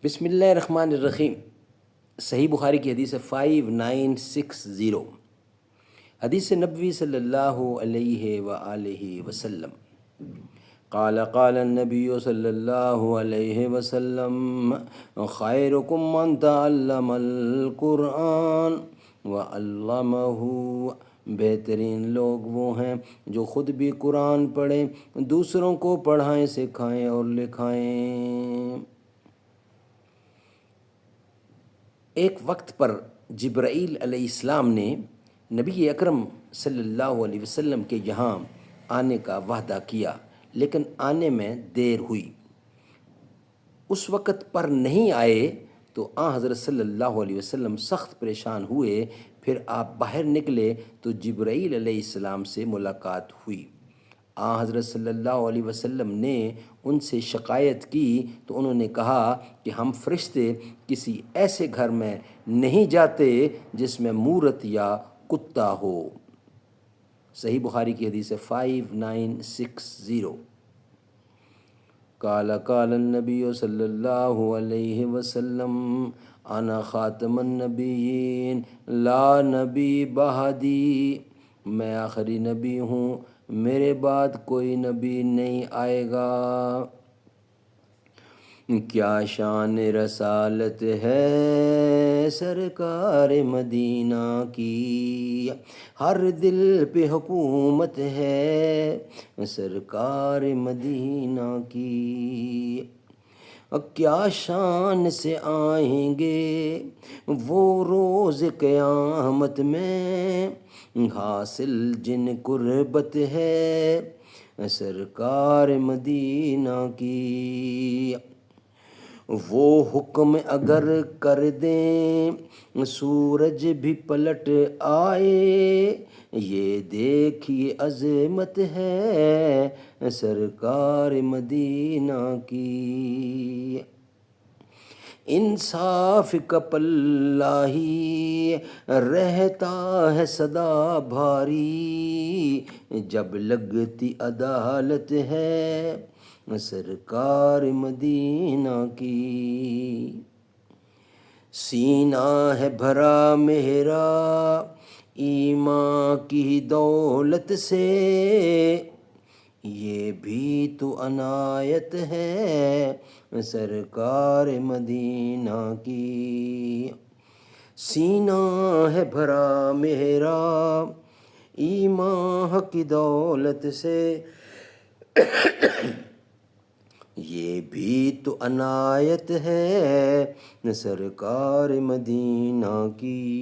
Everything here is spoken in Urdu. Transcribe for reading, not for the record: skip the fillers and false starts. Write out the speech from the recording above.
بسم اللہ الرحمن الرحیم۔ صحیح بخاری کی حدیث ہے 5960، حدیث نبوی صلی اللہ علیہ وآلہ وسلم۔ قال قال النبی صلی اللہ علیہ وسلم خیرکم من تعلم القرآن وعلمہ، بہترین لوگ وہ ہیں جو خود بھی قرآن پڑھیں، دوسروں کو پڑھائیں، سکھائیں اور لکھائیں۔ ایک وقت پر جبرائیل علیہ السلام نے نبی اکرم صلی اللہ علیہ وسلم کے یہاں آنے کا وعدہ کیا، لیکن آنے میں دیر ہوئی۔ اس وقت پر نہیں آئے تو حضرت صلی اللہ علیہ وسلم سخت پریشان ہوئے۔ پھر آپ باہر نکلے تو جبرائیل علیہ السلام سے ملاقات ہوئی۔ حضرت صلی اللہ علیہ وسلم نے ان سے شکایت کی تو انہوں نے کہا کہ ہم فرشتے کسی ایسے گھر میں نہیں جاتے جس میں مورت یا کتا ہو۔ صحیح بخاری کی حدیث ہے 5960۔ قال قال النبی صلی اللہ علیہ وسلم انا خاتم النبیین لا نبی بعدی، میں آخری نبی ہوں، میرے بعد کوئی نبی نہیں آئے گا۔ کیا شان رسالت ہے سرکار مدینہ کی، ہر دل پہ حکومت ہے سرکار مدینہ کی۔ کیا شان سے آئیں گے وہ روز قیامت میں، حاصل جن قربت ہے سرکار مدینہ کی۔ وہ حکم اگر کر دیں سورج بھی پلٹ آئے، یہ دیکھیے عظمت ہے سرکار مدینہ کی۔ انصاف کا پلہ ہی رہتا ہے سدا بھاری، جب لگتی عدالت ہے سرکار مدینہ کی۔ سینہ ہے بھرا میرا ایمان کی دولت سے، یہ بھی تو عنایت ہے سرکار مدینہ کی۔ سینہ ہے بھرا میرا ایمان کی دولت سے، یہ بھی تو عنایت ہے سرکار مدینہ کی۔